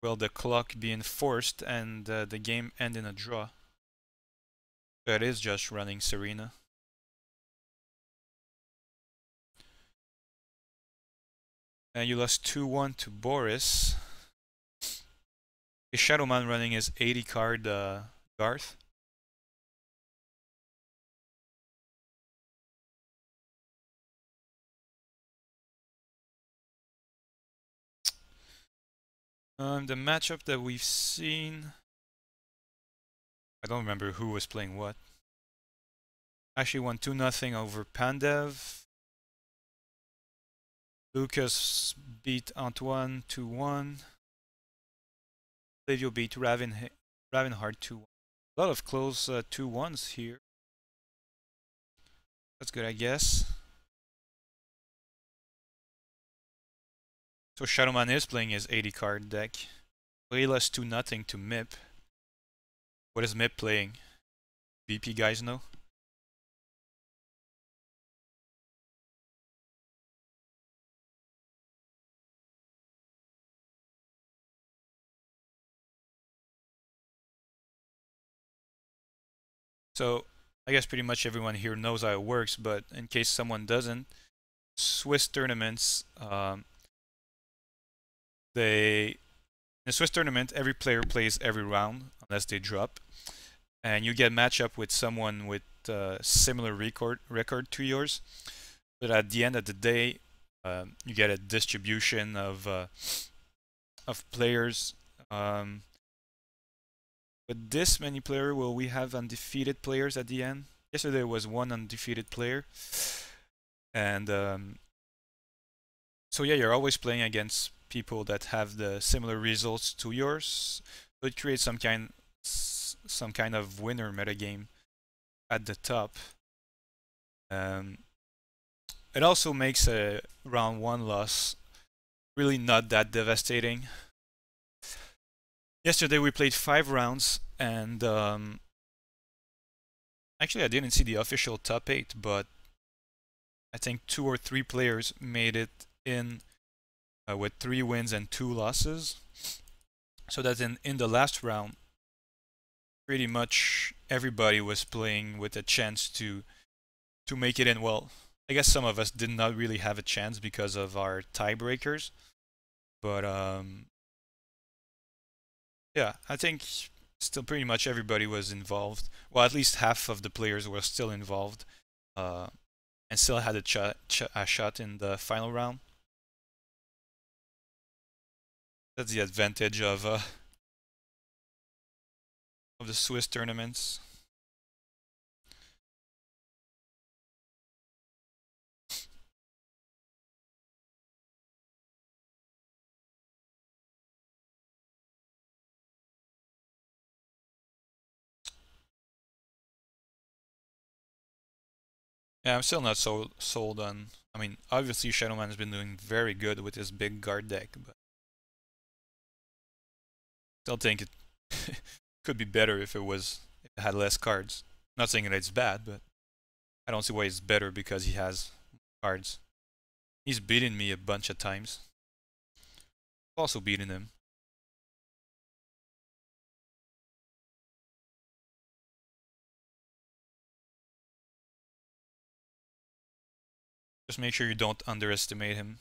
well, the clock be enforced and the game end in a draw. That is just running Serena. And you lost 2-1 to Boris. Is Shadowman running his 80 card Garth? The matchup that we've seen, I don't remember who was playing what. Actually won 2-0 over Pandev. Lucas beat Antoine 2-1. Flavio beat Ravenheart 2-1. A lot of close 2-1s here. That's good, I guess. So Shadowman is playing his 80 card deck. He lost 2-0 to MIP. What is MIP playing? BP guys know? So I guess pretty much everyone here knows how it works, but in case someone doesn't, Swiss tournaments, in a Swiss tournament, every player plays every round unless they drop, and you get match up with someone with similar record to yours. But at the end of the day, you get a distribution of players. With this many players, will we have undefeated players at the end? Yesterday was one undefeated player, and so yeah, you're always playing against people that have the similar results to yours. So it creates some kind of winner metagame at the top. It also makes a round 1 loss really not that devastating. Yesterday we played 5 rounds, and actually I didn't see the official top 8, but I think 2 or 3 players made it in with 3 wins and 2 losses. So that in the last round, pretty much everybody was playing with a chance to make it in. Well, I guess some of us did not really have a chance because of our tiebreakers, but yeah, I think still pretty much everybody was involved. Well, at least half of the players were still involved, and still had a shot in the final round. That's the advantage of the Swiss tournaments. Yeah, I'm still not so sold on. I mean, obviously Shadowman has been doing very good with his big guard deck, but still think it could be better if it had less cards. Not saying that it's bad, but I don't see why it's better because he has cards. He's beaten me a bunch of times. Also beaten him. Just make sure you don't underestimate him.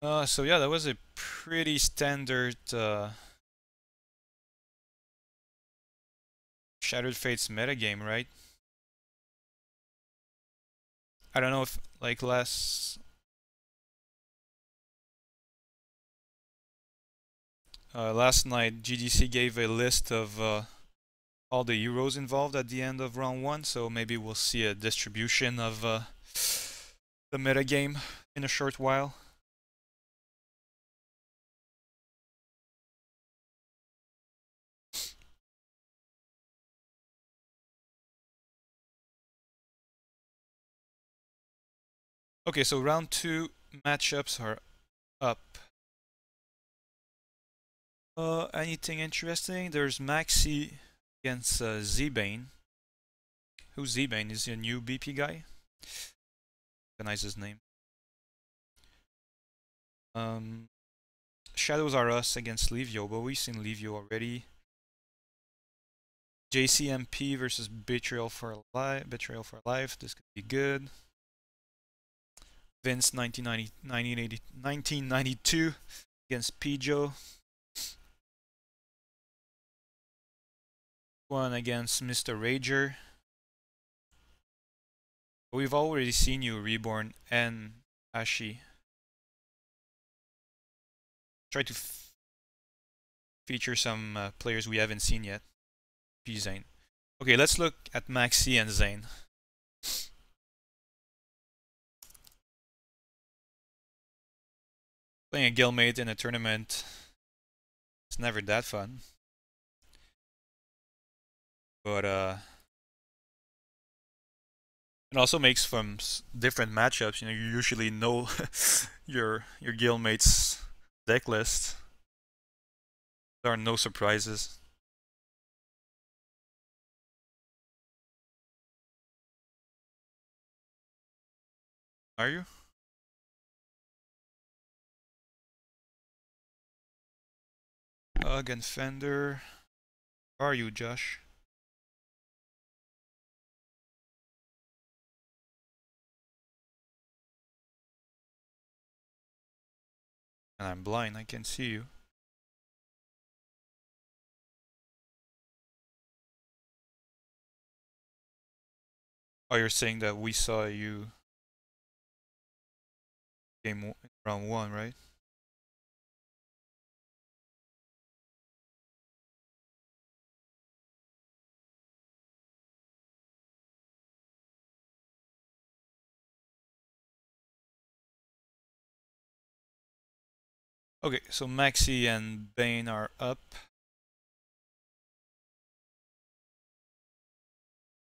So yeah, that was a pretty standard Shattered Fates metagame, right? I don't know if, like, last night GDC gave a list of all the heroes involved at the end of round 1, so maybe we'll see a distribution of the metagame in a short while. Okay, so round 2 matchups are up. Anything interesting? There's Maxi against ZBane. Who's ZBane? Is he a new BP guy? Recognize his name. Shadows are us against Livio, but we've seen Livio already. Jayceemp versus Betrayal for Life. This could be good. Vince 1992 against Pijo. One against Mr. Rager. We've already seen you, Reborn and Hachi. Try to feature some players we haven't seen yet. P Zane. Okay, let's look at Maxi and Zane. Playing a guildmate in a tournament, it's never that fun. But it also makes from different matchups. You know, you usually know your guildmate's deck list. There are no surprises. Are you? Ugg and Fender. Where are you, Josh? And I'm blind, I can't see you. Oh, you're saying that we saw you round 1, right? Okay, so Maxi and Bane are up.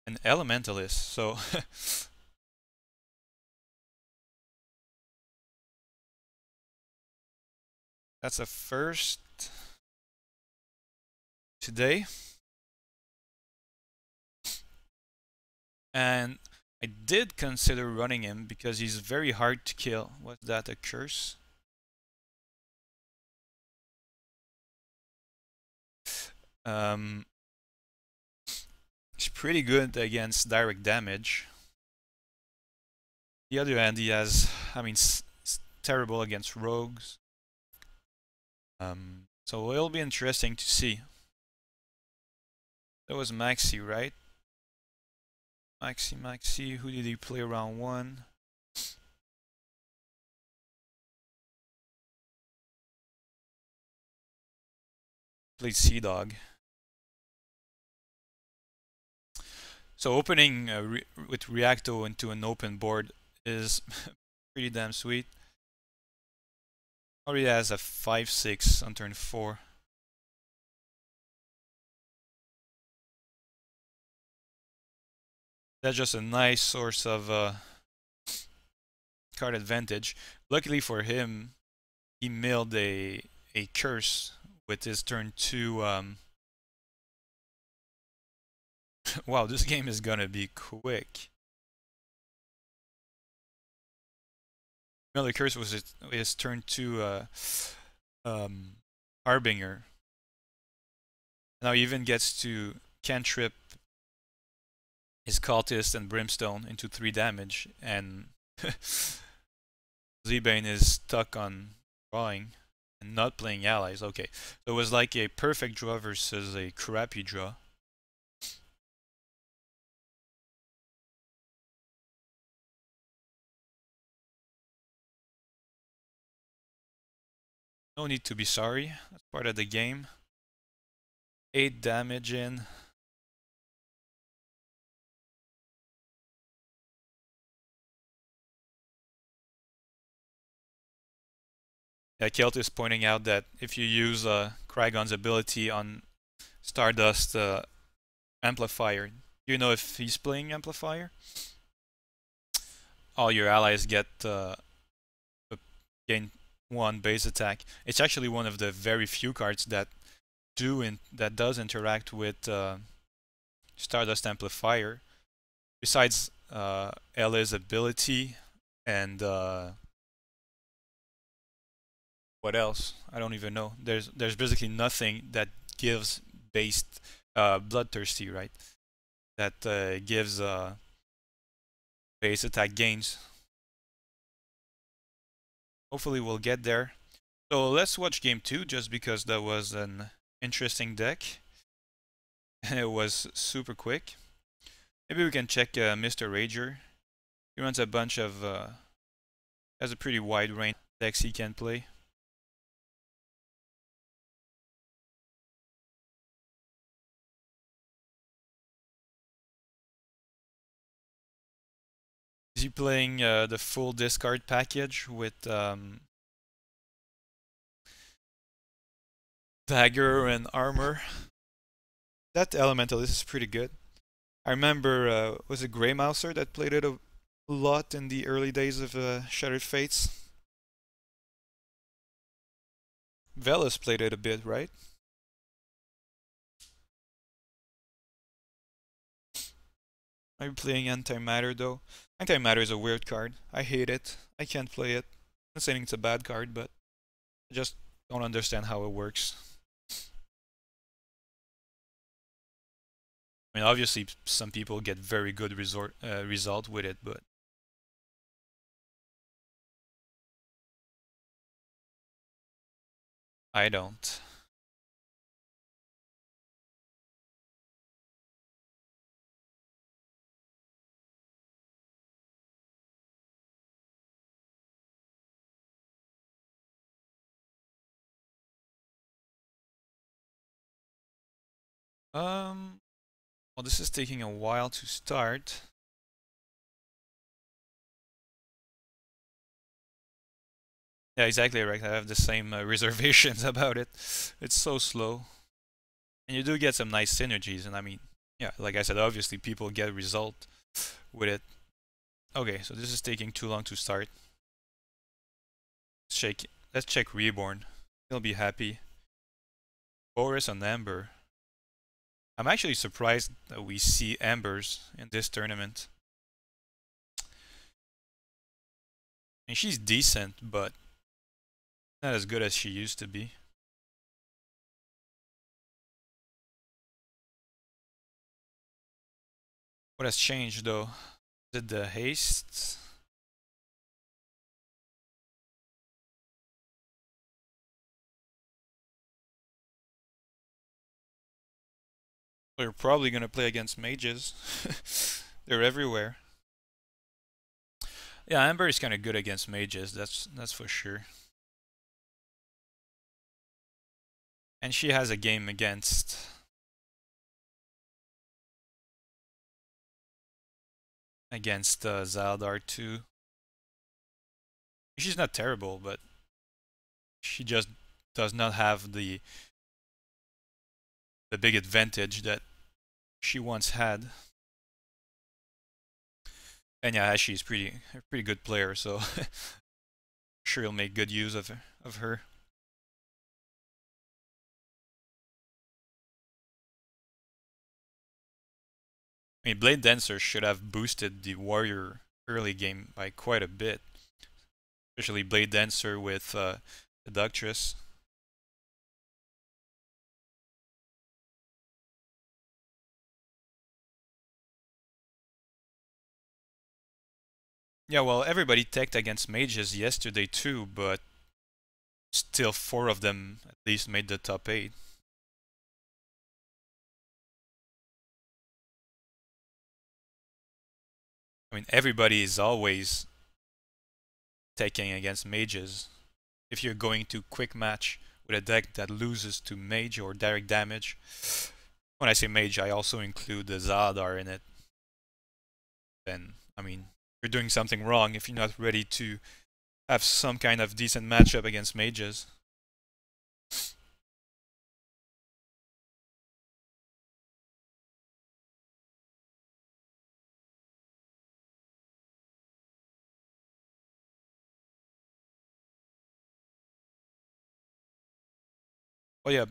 And Elementalis, so that's a first today. And I did consider running him because he's very hard to kill. Was that a curse? He's pretty good against direct damage. The other hand, he has, I mean, it's terrible against rogues. So it'll be interesting to see. That was Maxi, right? Maxi, who did he play round 1? Played Sea Dog. So opening with Reacto into an open board is pretty damn sweet. Already has a 5/6 on turn 4. That's just a nice source of card advantage. Luckily for him, he milled a curse with his turn 2. Wow, this game is gonna be quick. Milled a curse was his turn 2 Harbinger. Now he even gets to cantrip his Cultist and Brimstone into 3 damage, and ZBane is stuck on drawing and not playing allies. Okay, so it was like a perfect draw versus a crappy draw. No need to be sorry, that's part of the game. 8 damage in. Yeah, Kelt is pointing out that if you use Krygon's ability on Stardust Amplifier, you know if he's playing Amplifier? All your allies get gain 1 base attack. It's actually one of the very few cards that does interact with Stardust Amplifier. Besides LA's ability and what else? I don't even know. There's basically nothing that gives based bloodthirsty, right? That gives base attack gains. Hopefully we'll get there. So let's watch game 2 just because that was an interesting deck. It was super quick. Maybe we can check Mr. Rager. He runs a bunch of has a pretty wide range of decks he can play. Is he playing the full discard package with dagger and armor? That Elementalis is pretty good. I remember, was it Grey Mouser that played it a lot in the early days of Shattered Fates? Velas played it a bit, right? I'm playing Antimatter though. Antimatter is a weird card. I hate it. I can't play it. I'm not saying it's a bad card, but I just don't understand how it works. I mean, obviously, some people get very good result with it, but I don't. Well, this is taking a while to start. Yeah, exactly right. I have the same reservations about it. It's so slow. And you do get some nice synergies, and I mean, yeah, like I said, obviously people get result with it. Okay, so this is taking too long to start. Let's check Reborn. He'll be happy. Boris on Amber. I'm actually surprised that we see Ambers in this tournament. And she's decent, but not as good as she used to be. What has changed though? Is it the haste? We're probably gonna play against mages. They're everywhere. Yeah, Amber is kind of good against mages. That's for sure. And she has a game against Zaldar too. She's not terrible, but she just does not have the big advantage that she once had. And yeah, she's a pretty good player, so sure he'll make good use of her. I mean, Blade Dancer should have boosted the Warrior early game by quite a bit. Especially Blade Dancer with the Doctress. Yeah, well, everybody teched against mages yesterday too, but still 4 of them at least made the top 8. I mean, everybody is always taking against mages. If you're going to quick match with a deck that loses to mage or direct damage, when I say mage, I also include the Zaldar in it. Then, I mean, you're doing something wrong if you're not ready to have some kind of decent matchup against mages. Oh yeah,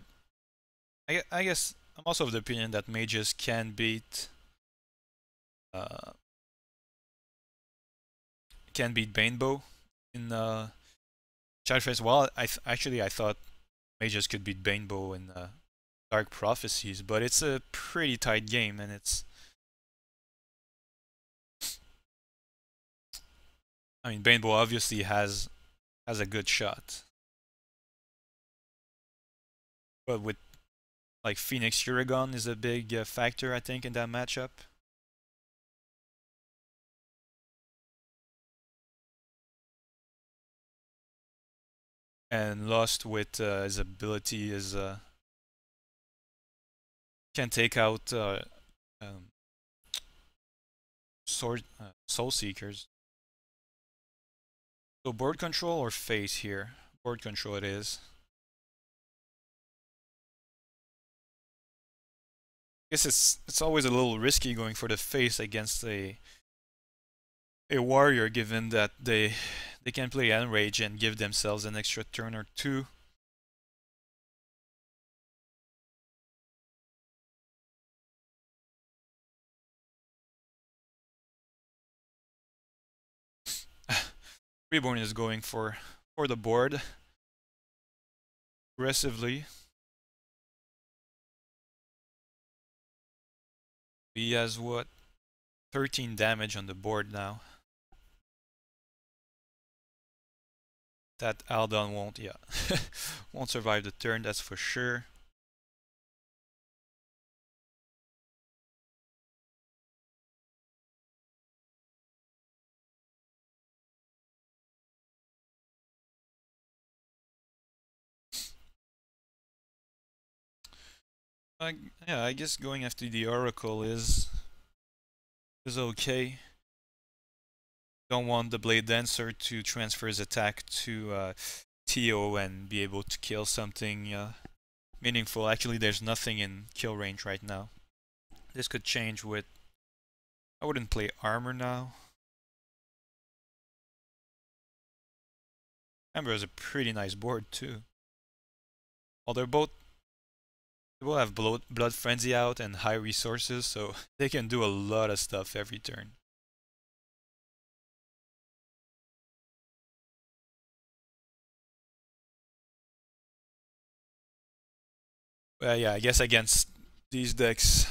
I guess I'm also of the opinion that mages can beat Banebow in Chatface, well, actually I thought mages could beat Banebow in Dark Prophecies, but it's a pretty tight game, and it's... I mean, Banebow obviously has a good shot. But with, like, Phoenix Uragon is a big factor, I think, in that matchup. And Loest with his ability is... can take out Soul Seekers. So board control or face here? Board control it is. I guess it's always a little risky going for the face against a warrior, given that they can play Enrage and give themselves an extra turn or two. Reborn is going for the board aggressively. He has what? 13 damage on the board now. That Aldon won't, yeah, won't survive the turn, that's for sure. Yeah, I guess going after the Oracle is okay. Don't want the Blade Dancer to transfer his attack to TO and be able to kill something meaningful. Actually, there's nothing in kill range right now. This could change with... I wouldn't play armor now. Amber has a pretty nice board too. Well, they both have Blood Frenzy out and high resources, so they can do a lot of stuff every turn. Yeah, I guess against these decks,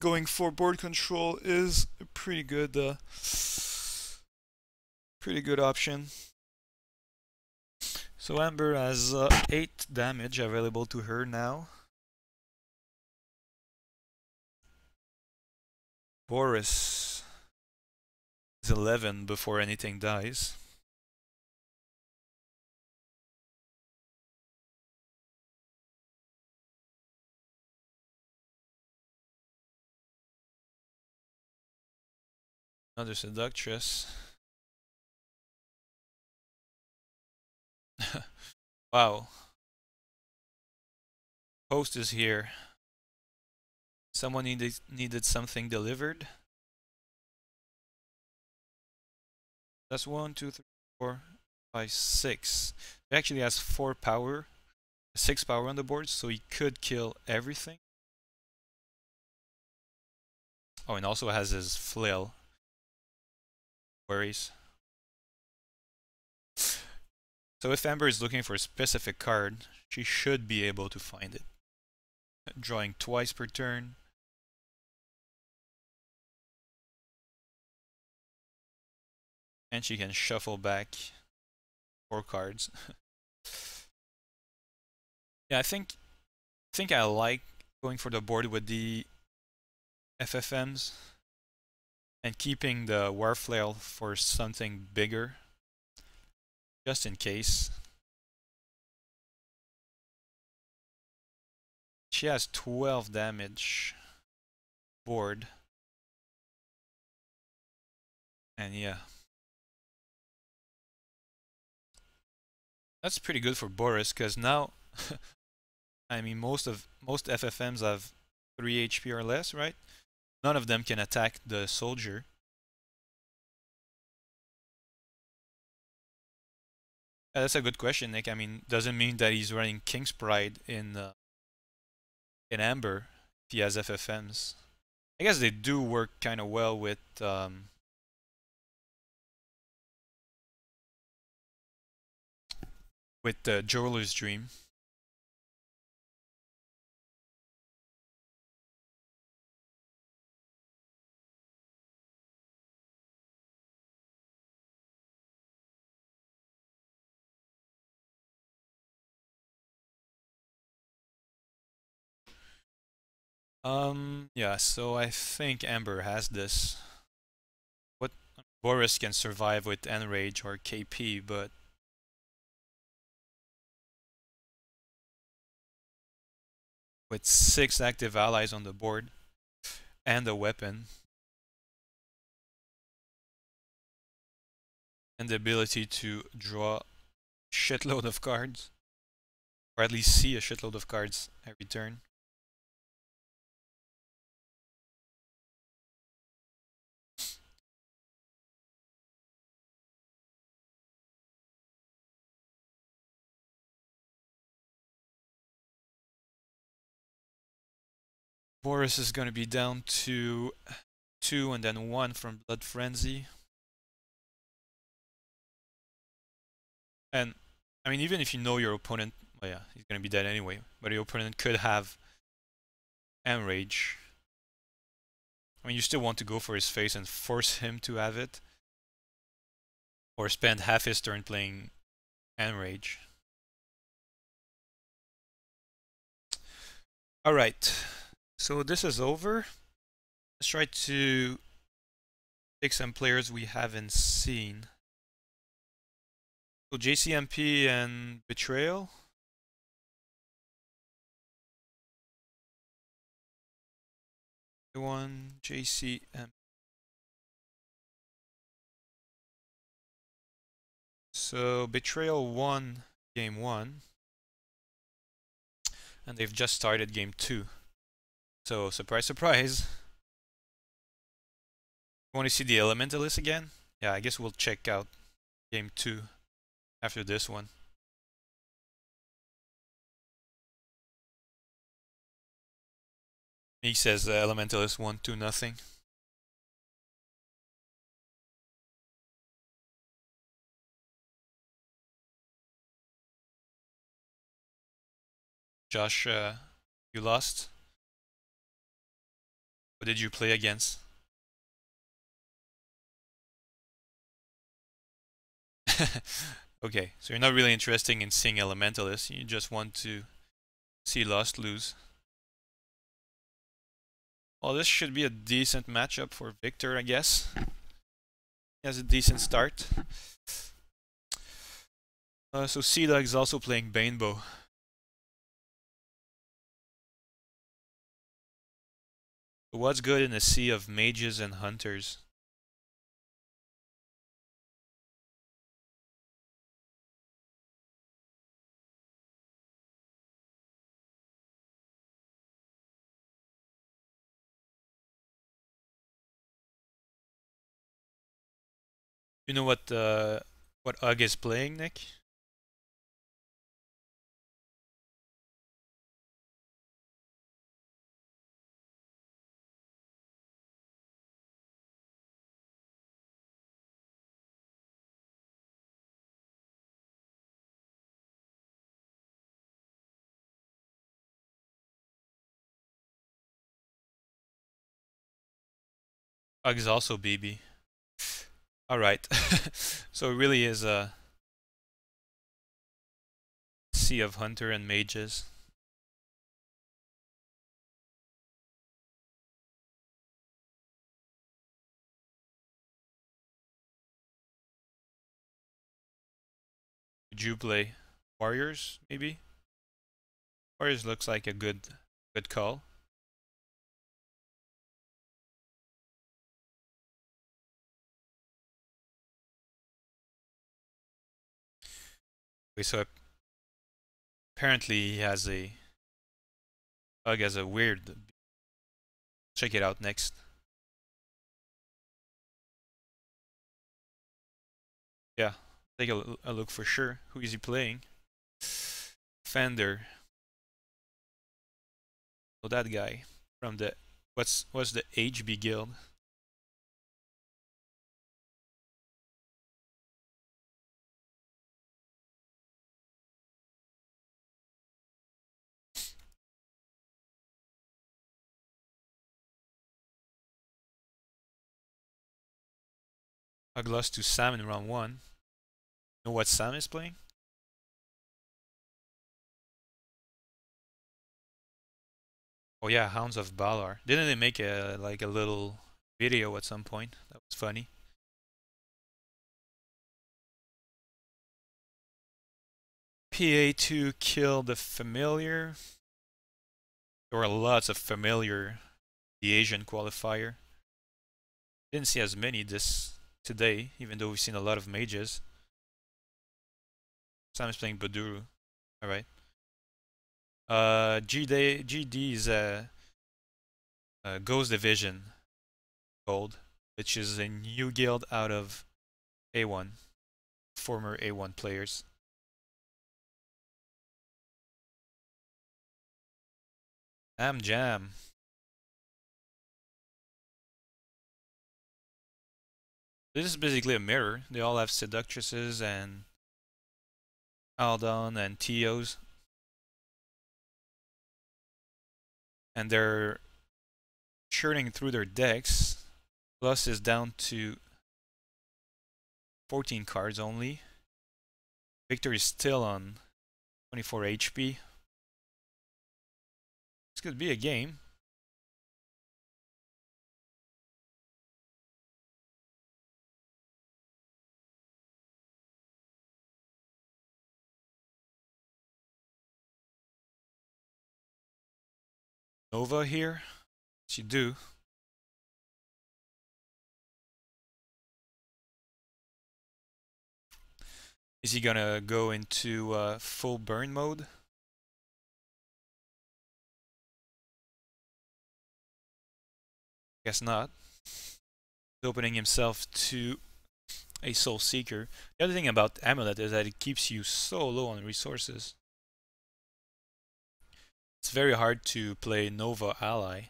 going for board control is a pretty good option. So Amber has 8 damage available to her now. Boris is 11 before anything dies. Another Seductress. Wow. Host is here. Someone needed something delivered. That's 1, 2, 3, 4, 5, 6. He actually has 4 power, 6 power on the board, so he could kill everything. Oh, and also has his flail. Worries. So if Amber is looking for a specific card, she should be able to find it. Drawing twice per turn. And she can shuffle back 4 cards. Yeah, I think I like going for the board with the FFMs and keeping the Warflail for something bigger, just in case. She has 12 damage board. And yeah. That's pretty good for Boris, because now I mean most FFMs have 3 HP or less, right? None of them can attack the soldier. Yeah, that's a good question, Nick. I mean, doesn't mean that he's running King's Pride in Amber if he has FFMs. I guess they do work kind of well with with the Jeweler's Dream. Yeah, so I think Amber has this. What Boris can survive with Enrage or KP, but with 6 active allies on the board and a weapon and the ability to draw a shitload of cards, or at least see a shitload of cards every turn. Boris is going to be down to 2 and then 1 from Blood Frenzy. And, I mean, even if you know your opponent, well, yeah, he's going to be dead anyway, but your opponent could have Enrage. I mean, you still want to go for his face and force him to have it, or spend half his turn playing Enrage. Alright, so this is over. Let's try to pick some players we haven't seen. So Jayceemp and Betrayal. One Jayceemp. So Betrayal won game 1. And they've just started game 2. So surprise, surprise. Want to see the Elementalis again? Yeah, I guess we'll check out game 2 after this one. He says Elementalis won 2-0. Josh, you lost. What did you play against? Okay, so you're not really interested in seeing Elementalis. You just want to see Lost lose. Well, this should be a decent matchup for Victor, I guess. He has a decent start. So C-Dog is also playing Banebow. What's good in a sea of mages and hunters? You know what UG is playing, Nick? UG is also BB. Alright. So it really is a sea of hunter and mages. Would you play Warriors, maybe? Warriors looks like a good call. Okay, so apparently he has a UG has a weird. Check it out next. Yeah, take a look for sure. Who is he playing? Fender. So that guy from the what's the HB guild? I lost to Sam in round 1. Know what Sam is playing? Oh yeah, Hounds of Balar. Didn't they make a like a little video at some point? That was funny. PA2 killed the familiar. There were lots of familiar the Asian qualifier. Didn't see as many this today, even though we've seen a lot of mages. Sam is playing Baduruu. Alright. GD is a Ghost Division Gold, which is a new guild out of A1, former A1 players. Jam. This is basically a mirror. They all have seductresses and Aldon and Tios. And they're churning through their decks. Plus is down to 14 cards only. Victor is still on 24 HP. This could be a game. Nova here. What you do? Is he gonna go into full burn mode? Guess not. He's opening himself to a Soul Seeker. The other thing about Amulet is that it keeps you so low on resources. It's very hard to play Nova Ally.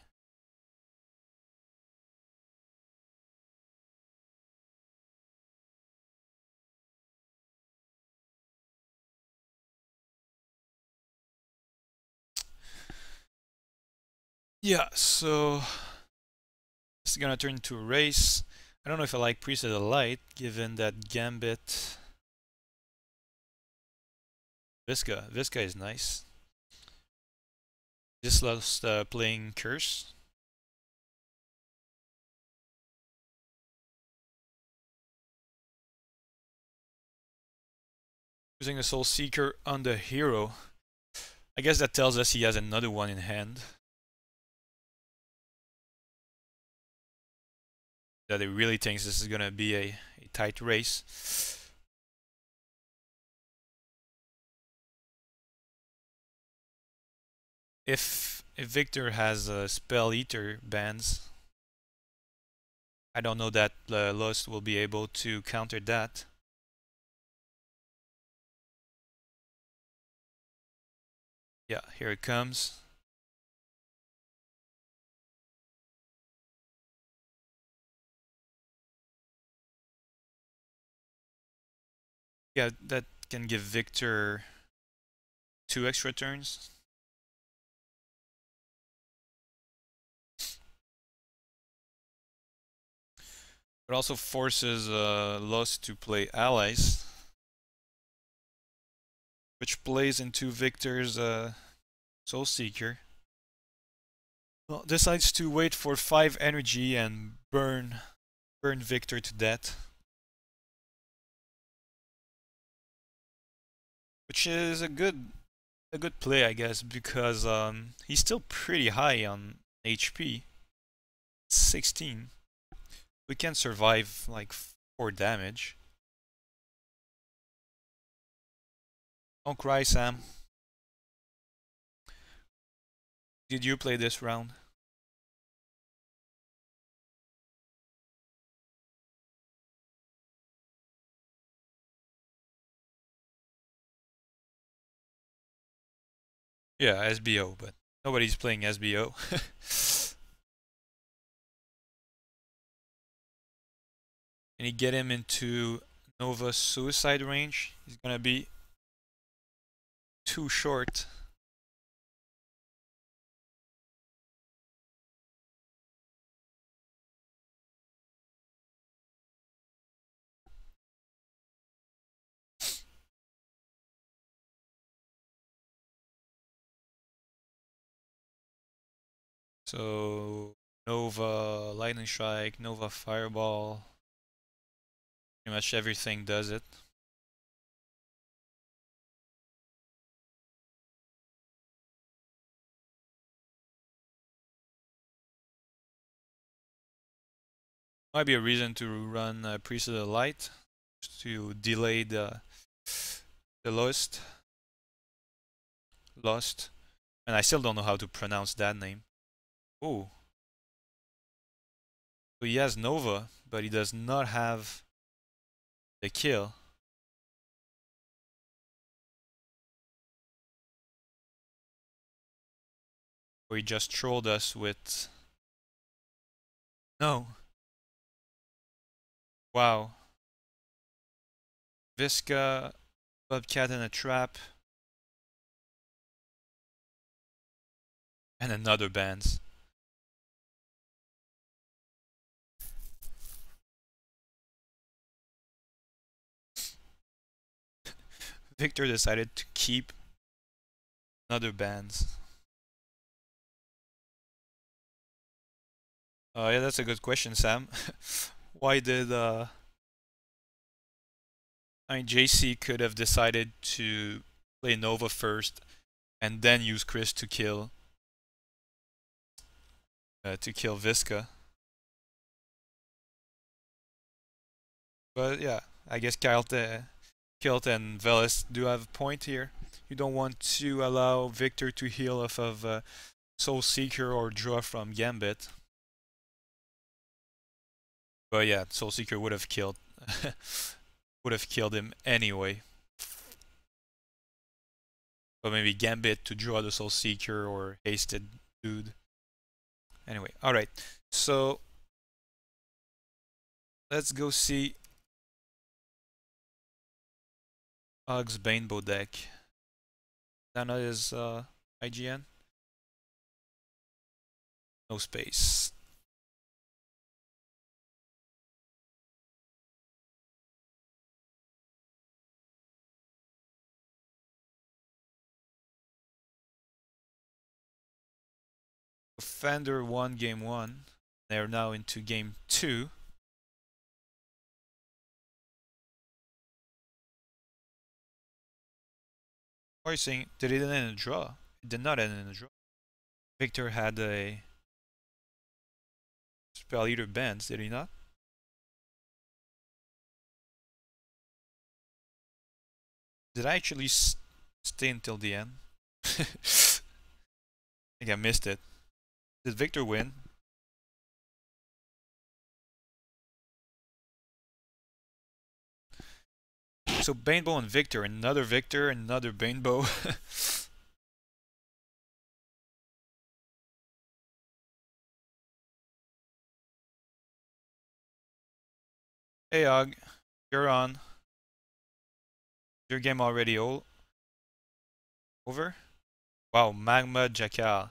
Yeah, so this is gonna turn into a race. I don't know if I like Priest of the Light, given that Gambit. Visca is nice. Just lost playing Curse. Using the Soul Seeker on the hero. I guess that tells us he has another one in hand. That he really thinks this is gonna be a tight race. If Victor has Spell Eater bans, I don't know that Loest will be able to counter that. Yeah, here it comes. Yeah, that can give Victor 2 extra turns. It also forces Loest to play allies, which plays into Victor's Soul Seeker. Well, decides to wait for 5 energy and burn Victor to death. Which is a good play, I guess, because he's still pretty high on HP. 16. We can survive like 4 damage. Don't cry, Sam. Did you play this round? Yeah, SBO, but nobody's playing SBO. Can you get him into Nova suicide range? He's gonna be too short. So Nova, Lightning Strike, Nova Fireball. Pretty much everything does it. Might be a reason to run Priest of the Light to delay the Loest. And I still don't know how to pronounce that name. Oh. So he has Nova, but he does not have the kill. Or he just trolled us with... No. Wow. Visca, Bobcat in a trap. And another bands. Victor decided to keep another bands. Yeah, that's a good question, Sam. Why did I mean, JC could have decided to play Nova first and then use Chris to kill Visca. But yeah, I guess Kilt and Velis do have a point here. You don't want to allow Victor to heal off of Soul Seeker or draw from Gambit. But yeah, Soul Seeker would have killed him anyway. But maybe Gambit to draw the Soul Seeker or hasted dude. Anyway, alright. So let's go see Ug's Banebow deck. Nana is IGN. No space. Fender won game 1. They're now into game 2. What are you saying? Did it end in a draw? It did not end in a draw. Victor had a Spell Eater bands, did he not? Did I actually stay until the end? I think I missed it. Did Victor win? So Banebow and Victor, another Banebow. Hey Og, you're on. Your game already over? Wow, Magma Jackal.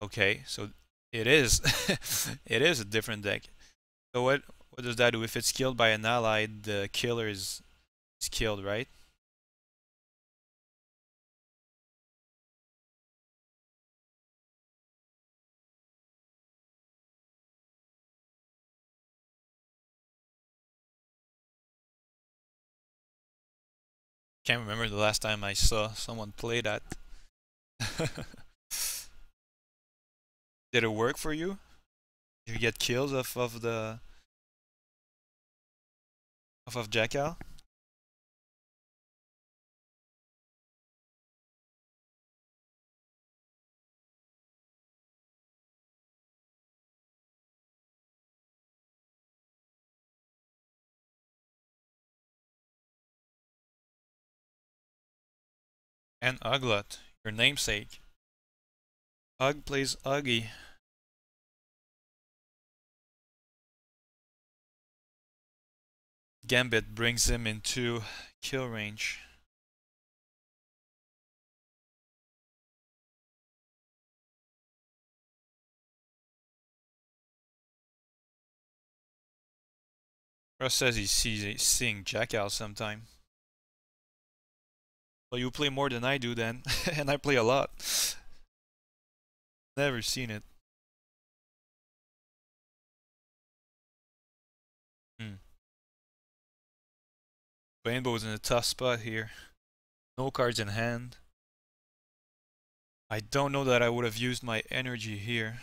Okay, so it is it is a different deck. So what does that do? If it's killed by an ally, the killer is killed, right? Can't remember the last time I saw someone play that. Did it work for you? Did you get kills off of Jackal? And Uglot, your namesake. Ug plays Uggy. Gambit brings him into kill range. Russ says he's seeing Jackal sometime. Well, you play more than I do then, and I play a lot. Never seen it. Banebow's in a tough spot here. No cards in hand. I don't know that I would have used my energy here.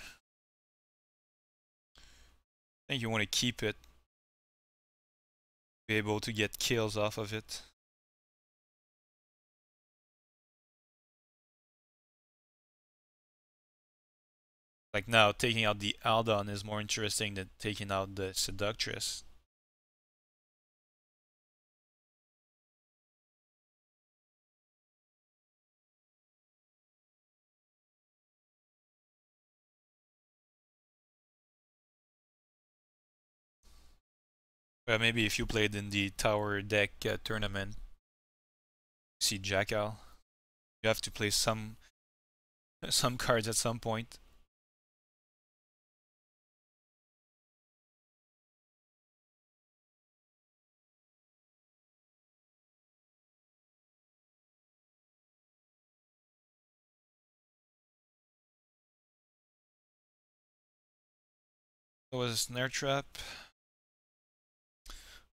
I think you want to keep it. Be able to get kills off of it. Like now, taking out the Aldon is more interesting than taking out the Seductress. Well, maybe if you played in the Tower deck tournament, see Jackal, you have to play some cards at some point. There was a Snare Trap.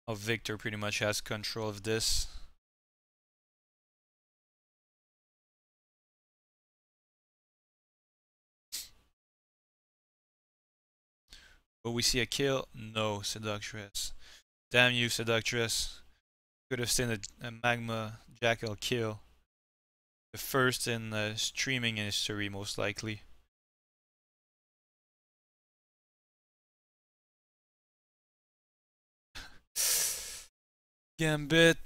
Oh, Victor pretty much has control of this. Will we see a kill? No, Seductress. Damn you, Seductress. Could have seen a Magma Jackal kill. The first in streaming history, most likely. Gambit.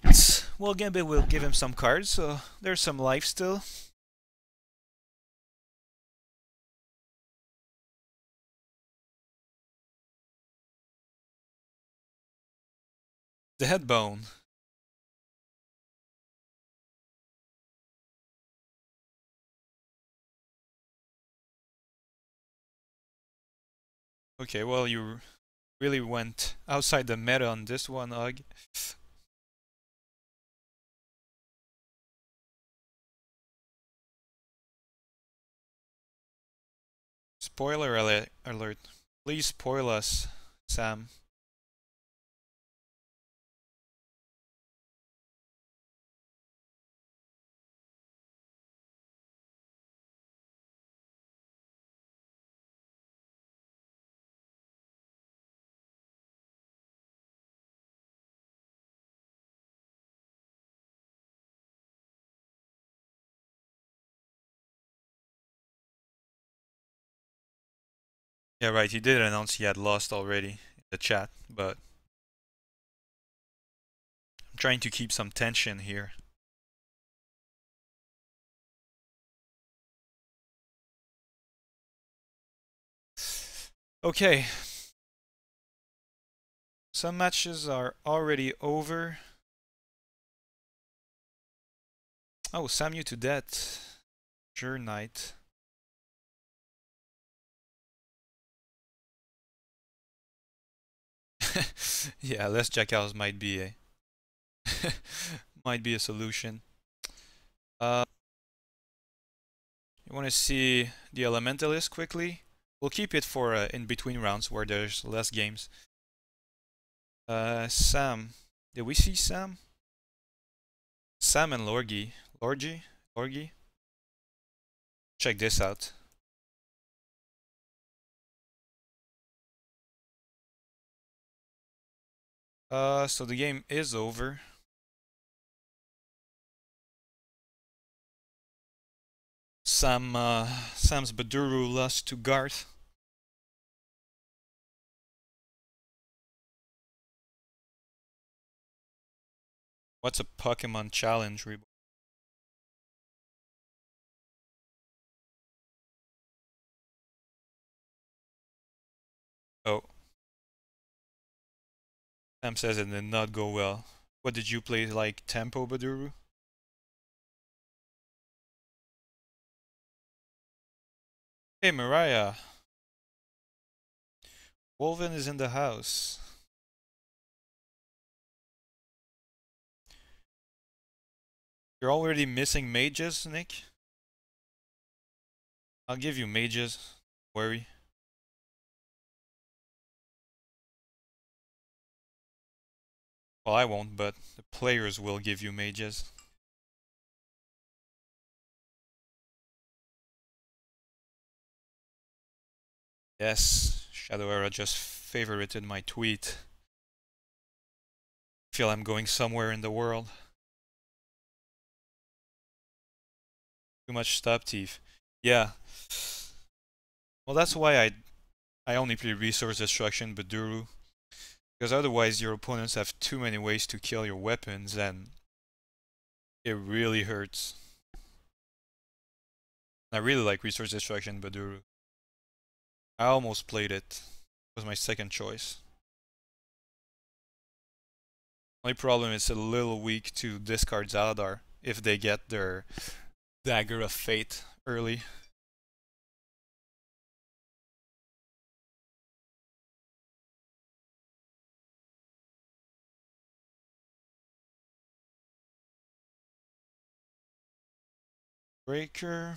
Well, Gambit will give him some cards, so there's some life still. The Headbone. Okay, well, you really went outside the meta on this one, Ugg. Spoiler alert. Please spoil us, Sam. Yeah, right, he did announce he had lost already in the chat, but I'm trying to keep some tension here. Okay. Some matches are already over. Oh, Samu to death. Sure, Knight. Yeah, less Jackals might be a might be a solution. You want to see the Elementalis quickly? We'll keep it for in between rounds where there's less games. Sam. Did we see Sam? Sam and Lorgi. Lorgi? Check this out. So the game is over. Sam's Baduruu lost to Garth. What's a Pokemon challenge, Reborn? Oh. Sam says it did not go well. What did you play, like Tempo Baduruu? Hey Mariah. Wolven is in the house. You're already missing mages, Nick? I'll give you mages. Worry. Well, I won't, but the players will give you mages. Yes, Shadow Era just favorited my tweet. Feel I'm going somewhere in the world. Too much stop thief. Yeah. Well, that's why I only play resource destruction Baduruu. Because otherwise your opponents have too many ways to kill your weapons and it really hurts. I really like resource destruction Baduruu. I almost played it. It was my second choice. Only problem is a little weak to discard Zaladar if they get their Dagger of Fate early. Breaker.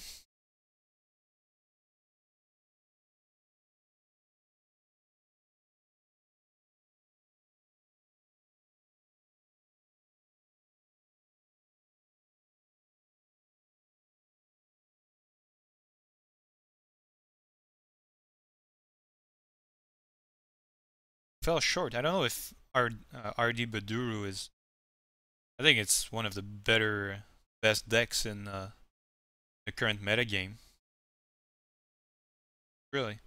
Fell short. I don't know if RD Baduruu is. I think it's one of the best decks in the current metagame. Really.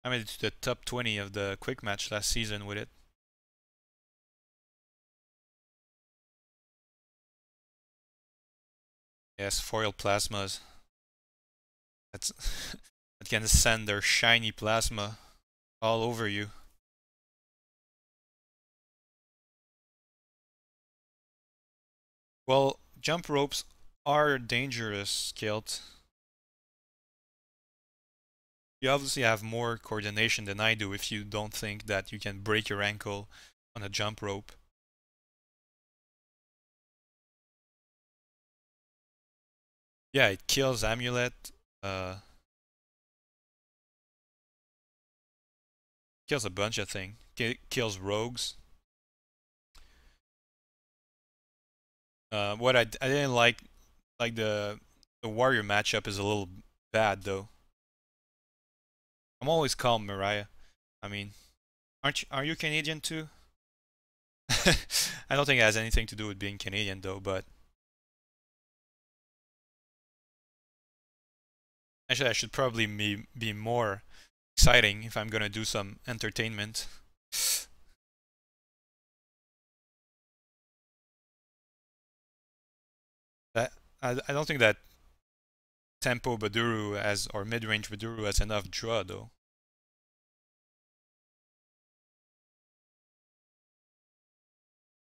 I made it to the top 20 of the quick match last season with it. Yes, foil plasmas. That's that can send their shiny plasma all over you. Well, jump ropes are dangerous, Kilt. You obviously have more coordination than I do if you don't think that you can break your ankle on a jump rope. Yeah, it kills Amulet. Kills a bunch of things. Kills rogues. What I didn't like the warrior matchup is a little bad though. I'm always calm, Mariah. I mean, are you Canadian too? I don't think it has anything to do with being Canadian though, but actually I should probably be more exciting if I'm gonna do some entertainment. That I don't think that tempo Baduruu has or mid-range Baduruu has enough draw though.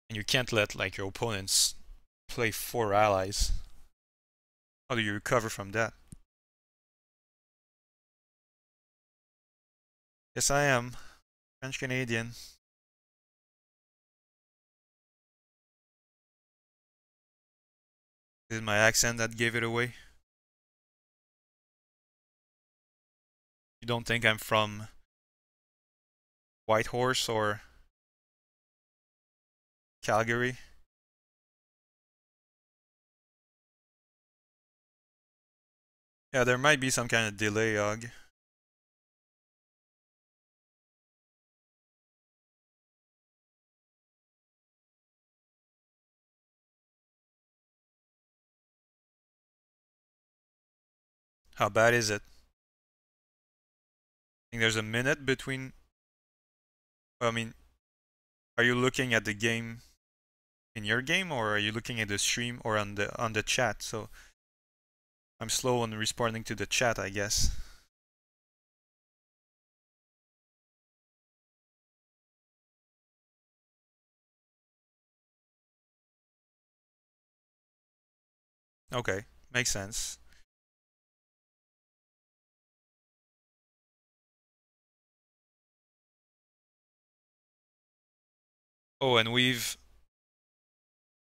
And you can't let like your opponents play 4 allies. How do you recover from that? Yes, I am. French Canadian. Is it my accent that gave it away? You don't think I'm from Whitehorse or Calgary? Yeah, there might be some kind of delay, Og. How bad is it? I think there's a minute between. Well, I mean, are you looking at the game in your game, or are you looking at the stream or on the chat? So I'm slow on responding to the chat, I guess. Okay, makes sense. Oh, and we've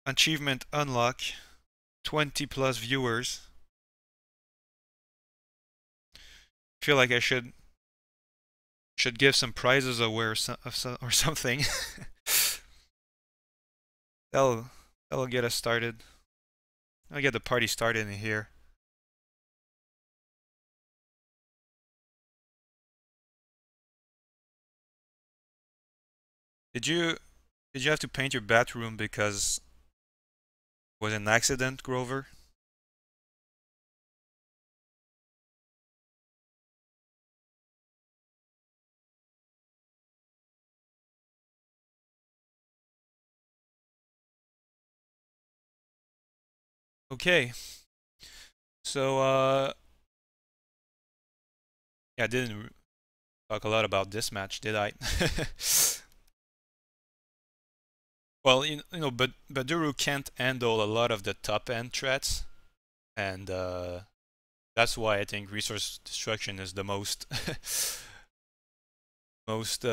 achievement unlock 20 plus viewers. feel like I should give some prizes away or something. that'll get us started. I'll get the party started in here. Did you have to paint your bathroom because it was an accident, Grover? Okay. So yeah, I didn't talk a lot about this match, did I? Well, you know, but Baduruu can't handle a lot of the top end threats, and that's why I think resource destruction is the most most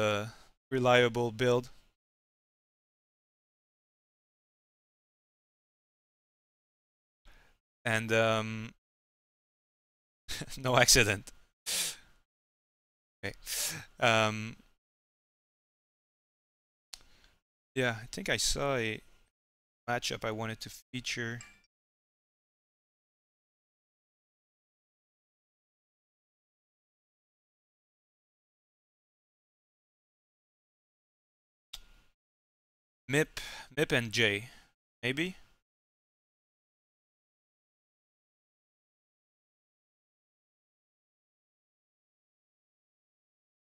reliable build. And no accident. Okay. Yeah, I think I saw a matchup I wanted to feature. Mip and Jay, maybe?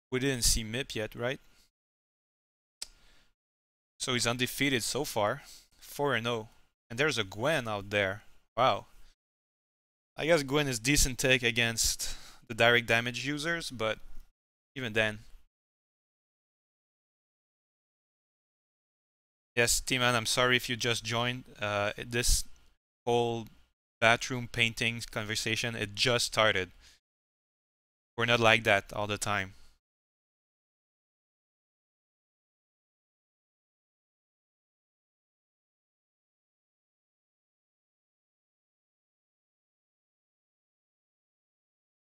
We didn't see Mip yet, right? So he's undefeated so far, 4-0. And there's a Gwen out there. Wow. I guess Gwen is decent take against the direct damage users, but even then. Yes, T-Man, I'm sorry if you just joined. This whole bathroom painting conversation, it just started. We're not like that all the time.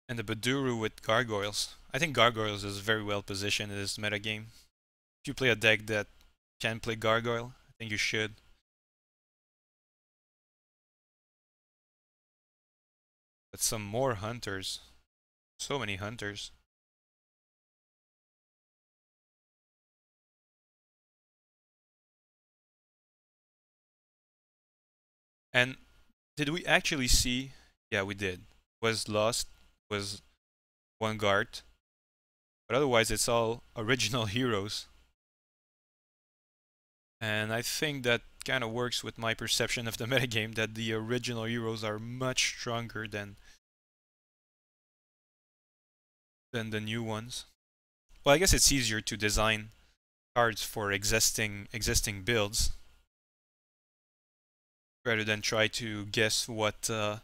And the Baduruu with gargoyles. I think gargoyles is very well positioned in this metagame. If you play a deck that can play gargoyle, I think you should. But some more hunters. So many hunters. And did we actually see? Yeah, we did. Was Loest, was one Garth. But otherwise it's all original heroes. And I think that kind of works with my perception of the metagame, that the original heroes are much stronger than the new ones. Well, I guess it's easier to design cards for existing builds rather than try to guess what a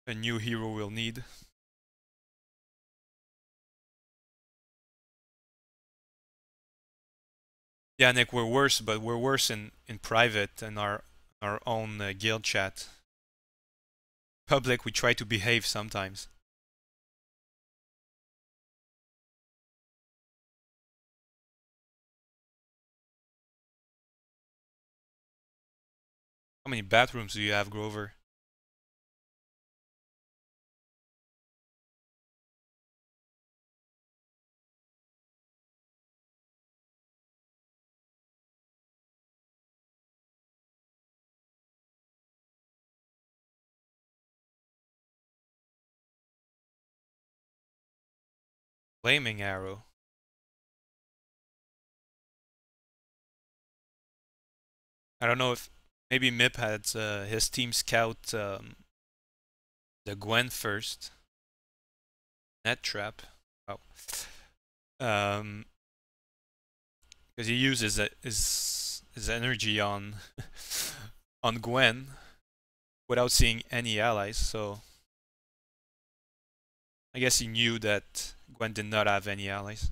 new hero will need. Yeah, Nick, we're worse, but we're worse in private and our own guild chat. Public, we try to behave sometimes. How many bathrooms do you have, Grover? Flaming arrow. I don't know if maybe Mip had his team scout the Gwen first. Net trap. Oh. Because he uses his energy on on Gwen without seeing any allies, so I guess he knew that Gwen did not have any allies.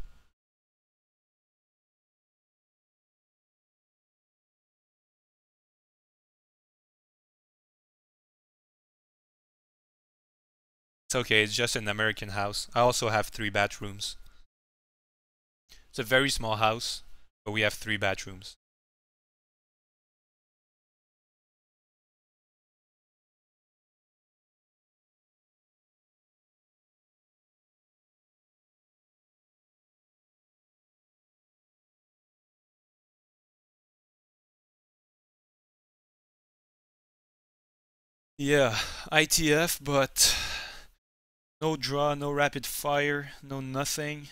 It's okay, it's just an American house. I also have 3 bathrooms. It's a very small house, but we have 3 bathrooms. Yeah, ITF, but no draw, no rapid fire, no nothing.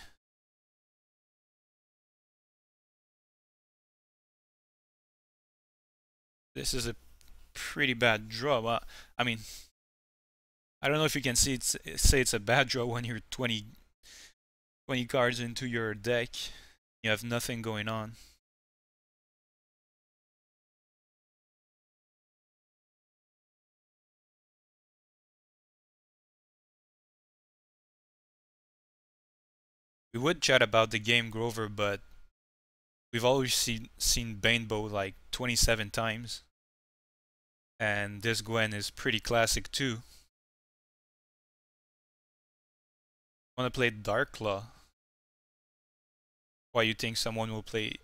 This is a pretty bad draw. I mean, I don't know if you can say it's a bad draw when you're 20 cards into your deck. You have nothing going on. We would chat about the game Grover, but we've always seen Banebow like 27 times. And this Gwen is pretty classic too. Wanna play Dark Claw? Why, you think someone will play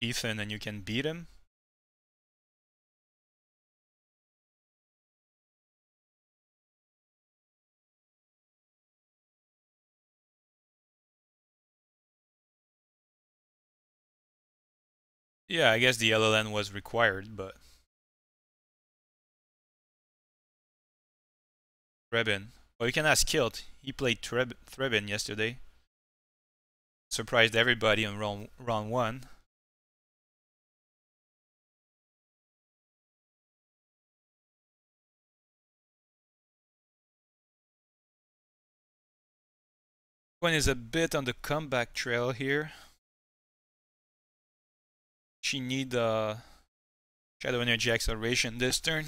Ethan and you can beat him? Yeah, I guess the LLN was required, but Trebin. Well, you can ask Kilt. He played Trebin yesterday. Surprised everybody on round 1. Gwen is a bit on the comeback trail here. She need Shadow Energy acceleration this turn.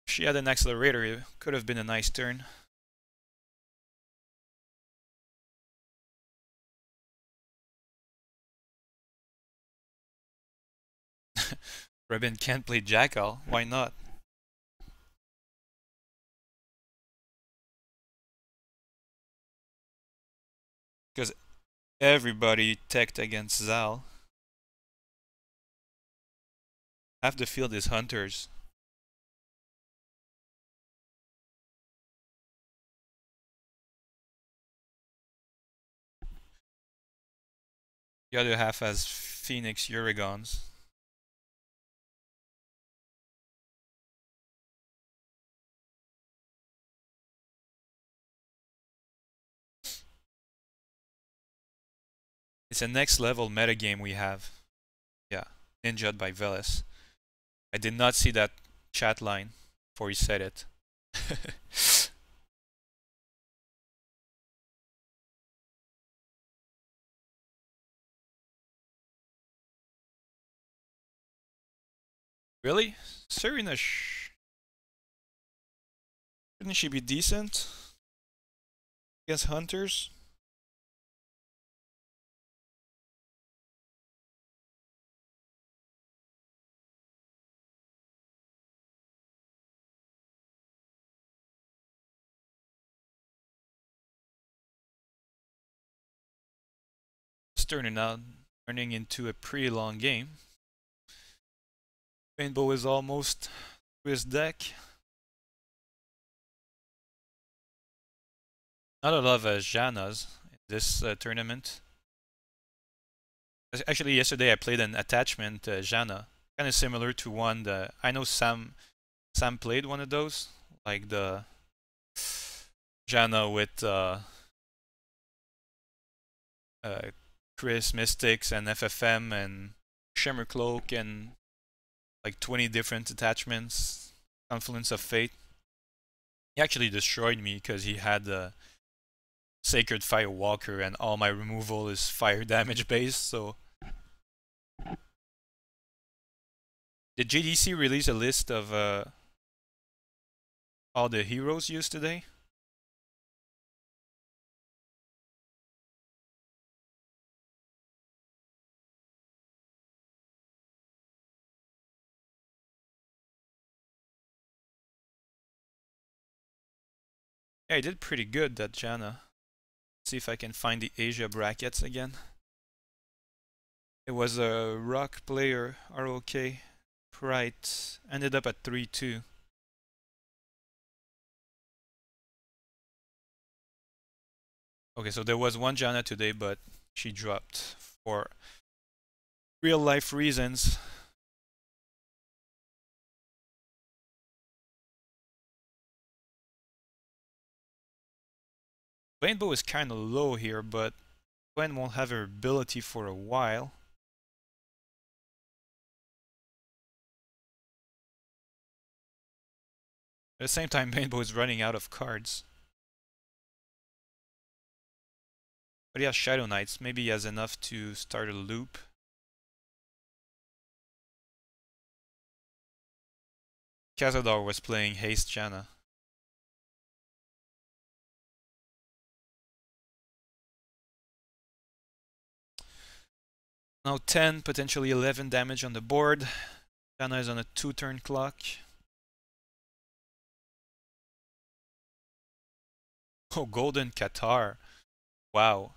She had an accelerator, it could have been a nice turn. Rebin can't play Jackal, why not? Because everybody teched against Zal. Half the field is Hunters. The other half has Phoenix Uragons. It's a next level metagame we have. Yeah, ninja'd by Veles. I did not see that chat line before he said it. Really? Serena, shouldn't she be decent against Hunters? It's turning into a pretty long game. Banebow is almost to his deck. Not a lot of Janas in this tournament. Actually, yesterday I played an attachment Jana, kind of similar to one that I know Sam played one of those, like the Jana with Chris Mystics and FFM and Shimmer Cloak and like 20 different attachments. Confluence of Fate. He actually destroyed me because he had the Sacred Fire Walker and all my removal is fire damage based, so... Did JDC release a list of all the heroes used today? Yeah, I did pretty good, that Jana. See if I can find the Asia brackets again. It was a rock player, ROK. Right. Ended up at 3-2. Okay, so there was one Jana today, but she dropped for real life reasons. Banebow is kind of low here, but Gwen won't have her ability for a while. At the same time, Banebow is running out of cards. But he has Shadow Knights. Maybe he has enough to start a loop. Cazador was playing Haste Jana. Now 10, potentially 11 damage on the board. Jana is on a 2-turn clock. Oh, Golden Qatar. Wow.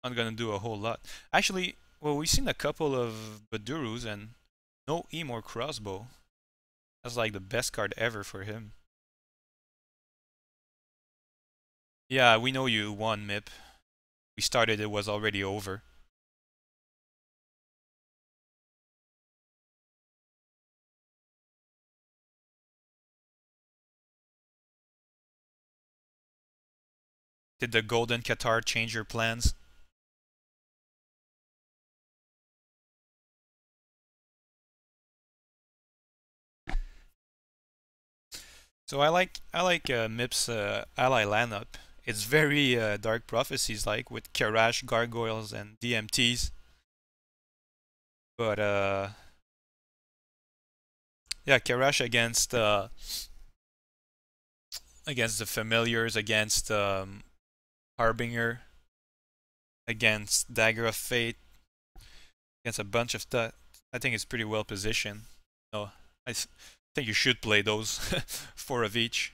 Not gonna do a whole lot. Actually, well, we've seen a couple of Baduroos and no Emor Crossbow. That's like the best card ever for him. Yeah, we know you won, Mip. We started, it was already over. Did the Golden Qatar change your plans? So I like Mip's ally lineup. It's very Dark Prophecies like with Karash, Gargoyles, and DMTs. But yeah, Karash against the familiars, against Harbinger, against Dagger of Fate, against a bunch of stuff. I think it's pretty well positioned. No, I think you should play those 4 of each.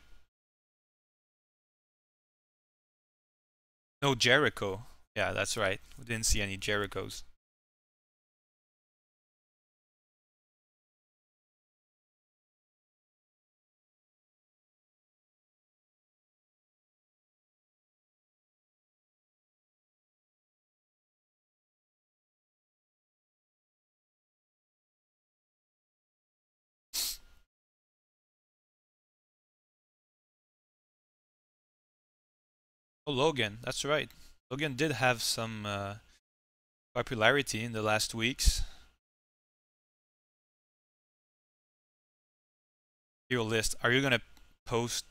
No Jericho. Yeah, that's right. We didn't see any Jerichos. Oh, Logan. That's right. Logan did have some popularity in the last weeks. Hero list. Are you gonna post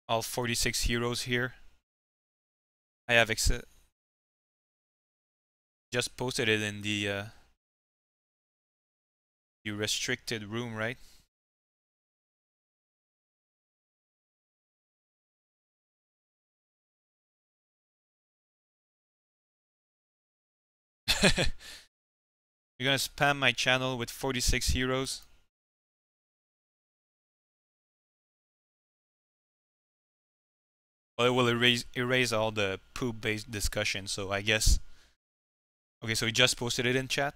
all 46 heroes here? I have just posted it in the restricted room, right? You're gonna spam my channel with 46 heroes? Well, it will erase all the poop-based discussion, so I guess... Okay, so he just posted it in chat?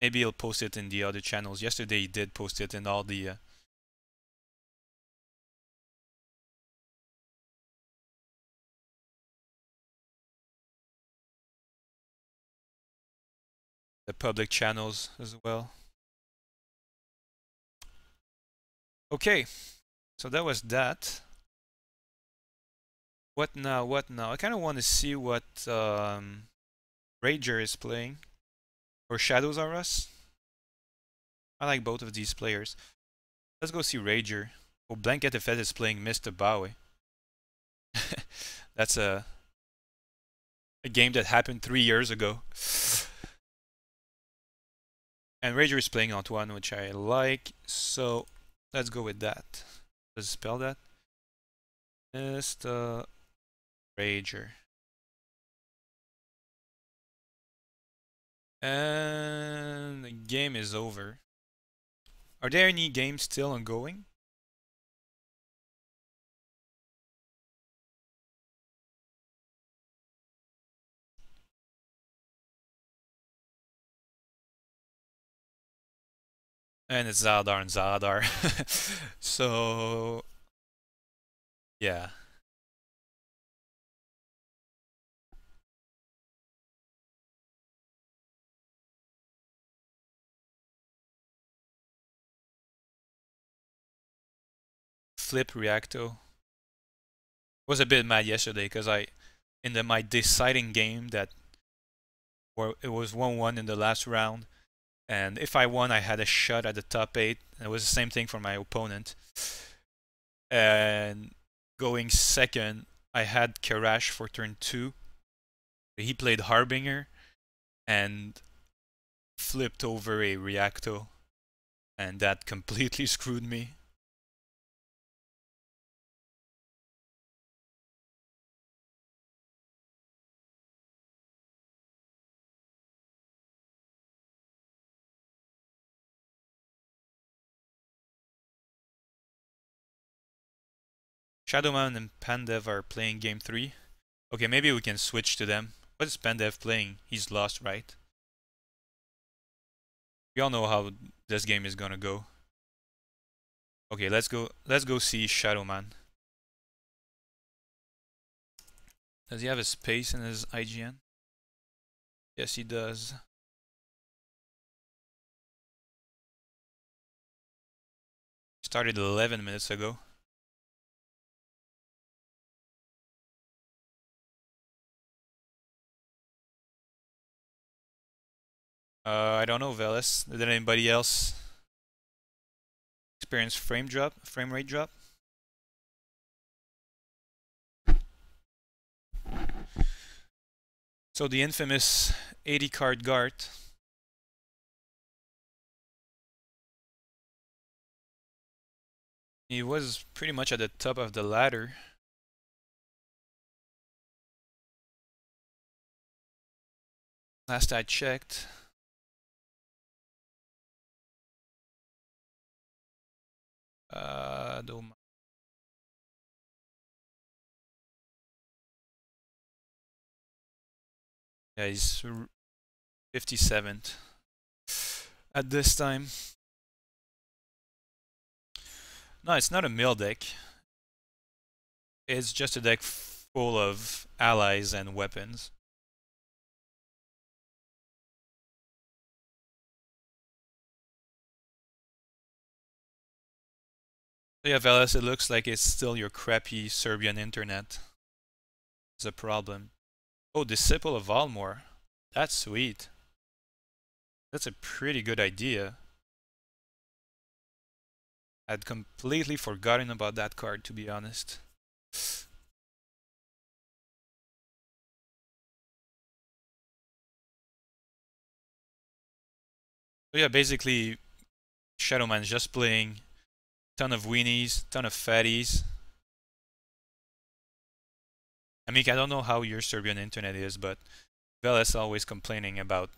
Maybe he'll post it in the other channels. Yesterday he did post it in all the... the public channels as well. Okay, so that was that. What now? What now? I kind of want to see what Rager is playing. Or Shadows Are Us. I like both of these players. Let's go see Rager. Oh, Blanket Effect is playing Mr. Bowie. That's a game that happened 3 years ago. And Rager is playing Antoine, which I like. So let's go with that. Let's spell that. Mr. Rager. And the game is over. Are there any games still ongoing? And it's Zaladar and Zaladar. So, yeah. Flip Reacto. Was a bit mad yesterday because my deciding game that where it was 1-1 in the last round, and if I won I had a shot at the top 8, and it was the same thing for my opponent. And going second, I had Karash for turn 2. He played Harbinger and flipped over a Reacto, and that completely screwed me. Shadowman and Pandev are playing game 3. Okay, maybe we can switch to them. What is Pandev playing? He's lost, right? We all know how this game is gonna go. Okay, let's go see Shadowman. Does he have a space in his IGN? Yes, he does. Started 11 minutes ago. I don't know, Velas. Did anybody else experience frame rate drop? So the infamous 80 card Garth. He was pretty much at the top of the ladder. Last I checked. Don't. Yeah, he's 57th at this time. No, it's not a mill deck. It's just a deck full of allies and weapons. So yeah, Velas, it looks like it's still your crappy Serbian internet. It's a problem. Oh, Disciple of Valmor. That's sweet. That's a pretty good idea. I'd completely forgotten about that card, to be honest. So yeah, basically, Shadowman's just playing ton of weenies, ton of fatties. I mean, I don't know how your Serbian internet is, but Velas always complaining about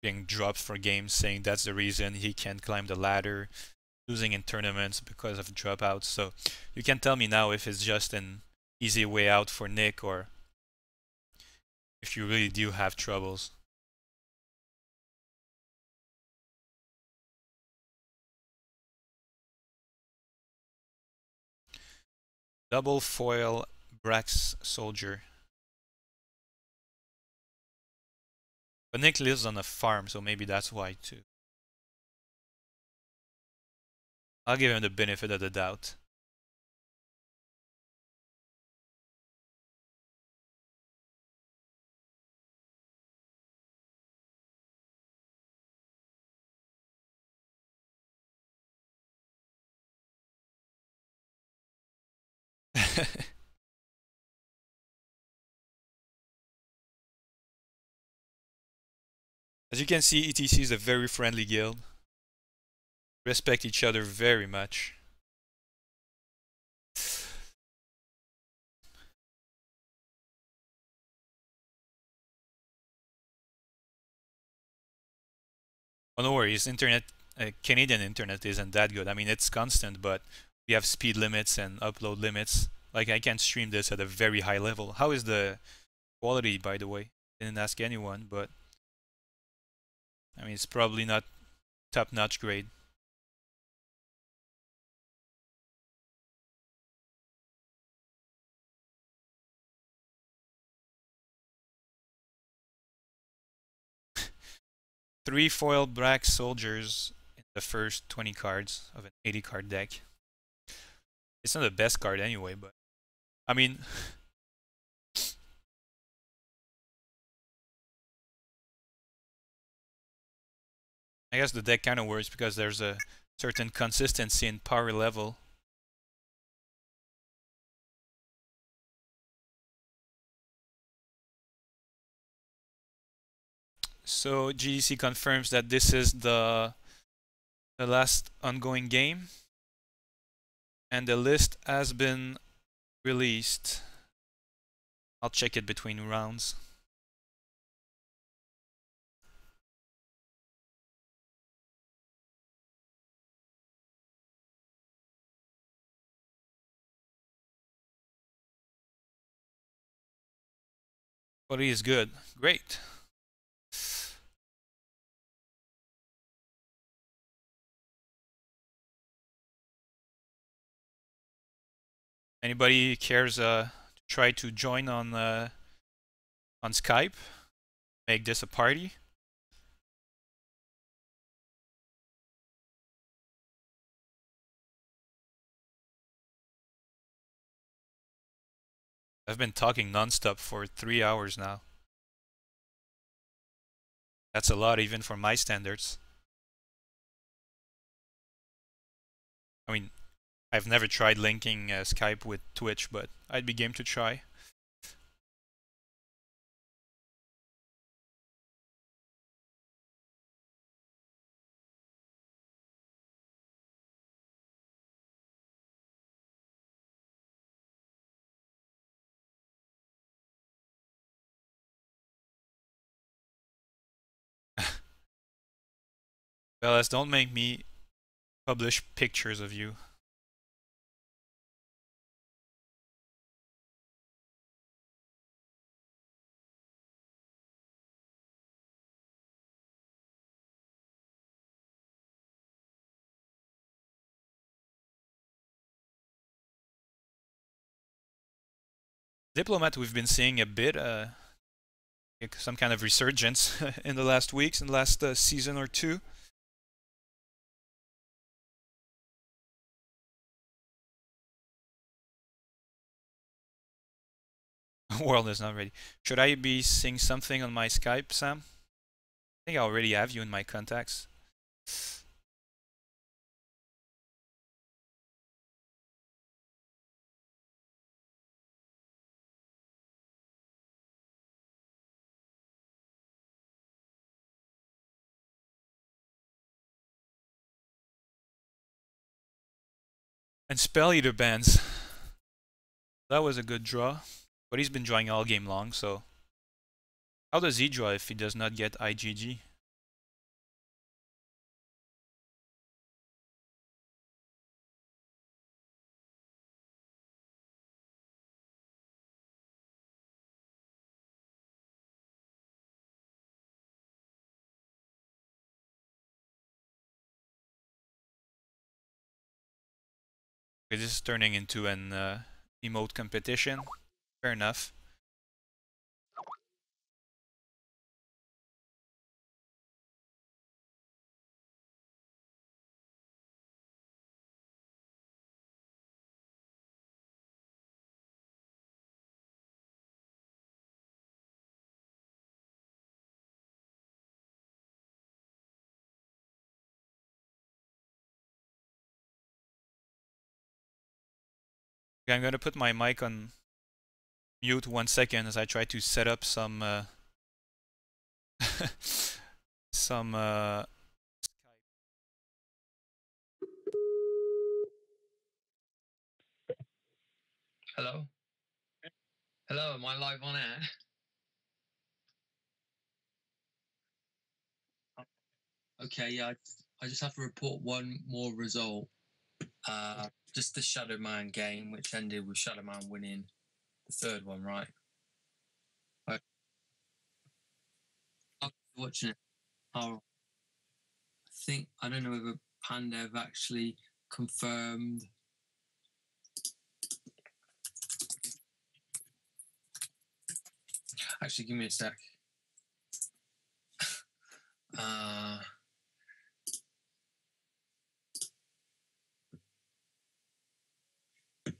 being dropped for games, saying that's the reason he can't climb the ladder, losing in tournaments because of dropouts. So you can tell me now if it's just an easy way out for Nick or if you really do have troubles. Double foil Brax Soldier. But Nick lives on a farm, so maybe that's why too. I'll give him the benefit of the doubt. As you can see, ETC is a very friendly guild. Respect each other very much. Oh, no worries, internet Canadian internet isn't that good. I mean, it's constant, but we have speed limits and upload limits. Like, I can't stream this at a very high level. How is the quality, by the way? Didn't ask anyone, but I mean, it's probably not top-notch grade. Three foil black soldiers in the first 20 cards of an 80 card deck. It's not the best card anyway, but I mean, I guess the deck kind of works because there's a certain consistency in power level. So GDC confirms that this is the last ongoing game, and the list has been released. I'll check it between rounds. But he is good. Great. Anybody cares to try to join on Skype? Make this a party? I've been talking non-stop for 3 hours now. That's a lot even for my standards. I mean, I've never tried linking Skype with Twitch, but I'd be game to try. Fellas, don't make me publish pictures of you. Diplomat, we've been seeing a bit, some kind of resurgence in the last weeks, in the last season or two. World is not ready. Should I be seeing something on my Skype, Sam? I think I already have you in my contacts. And Spell Eater bans. That was a good draw. But he's been drawing all game long, so... How does he draw if he does not get IGG? Okay, this is turning into an emote competition. Fair enough. Okay, I'm gonna put my mic on mute 1 second as I try to set up some some Hello? Hello, am I live on air? Okay, yeah, I just have to report one more result. Just the Shadow Man game, which ended with Shadow Man winning the third one, right? I'm watching it. Oh, I don't know whether Pandev actually confirmed. Actually, give me a sec.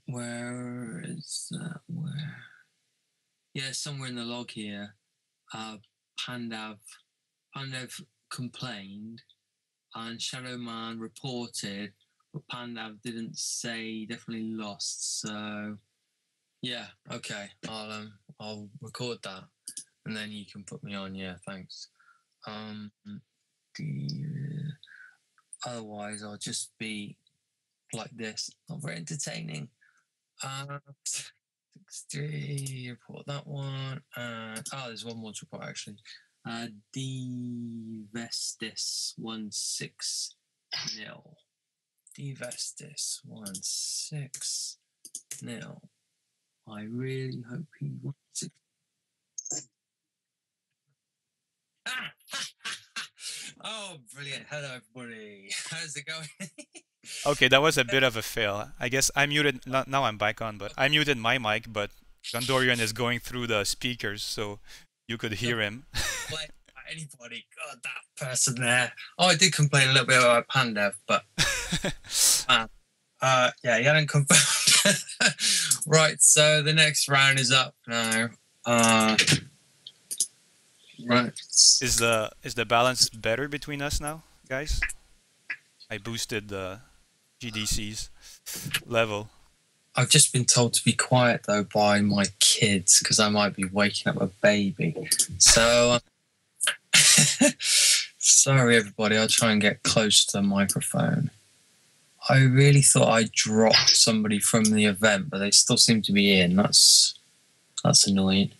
Where is that? Where? Yeah, somewhere in the log here. Pandev complained, and Shadow Man reported, but Pandev didn't say. Definitely lost. So, yeah, okay. I'll record that, and then you can put me on. Yeah, thanks. Otherwise, I'll just be like this. Not very entertaining. 63, report that one. There's one more to report actually. Devestis 160. Devestis 160. I really hope he wants it. Oh, brilliant. Hello, everybody. How's it going? Okay, that was a bit of a fail. I guess I muted, now I'm back on, but I muted my mic, but Gondorian is going through the speakers, so you could hear him. Anybody, God, that person there. Oh, I did complain a little bit about Pandev, but yeah, he hadn't confirmed. Right, so the next round is up now. Right. Is the balance better between us now, guys? I boosted the GDC's level. I've just been told to be quiet though by my kids because I might be waking up a baby. So sorry everybody, I'll try and get close to the microphone. I really thought I dropped somebody from the event, but they still seem to be in. That's annoying.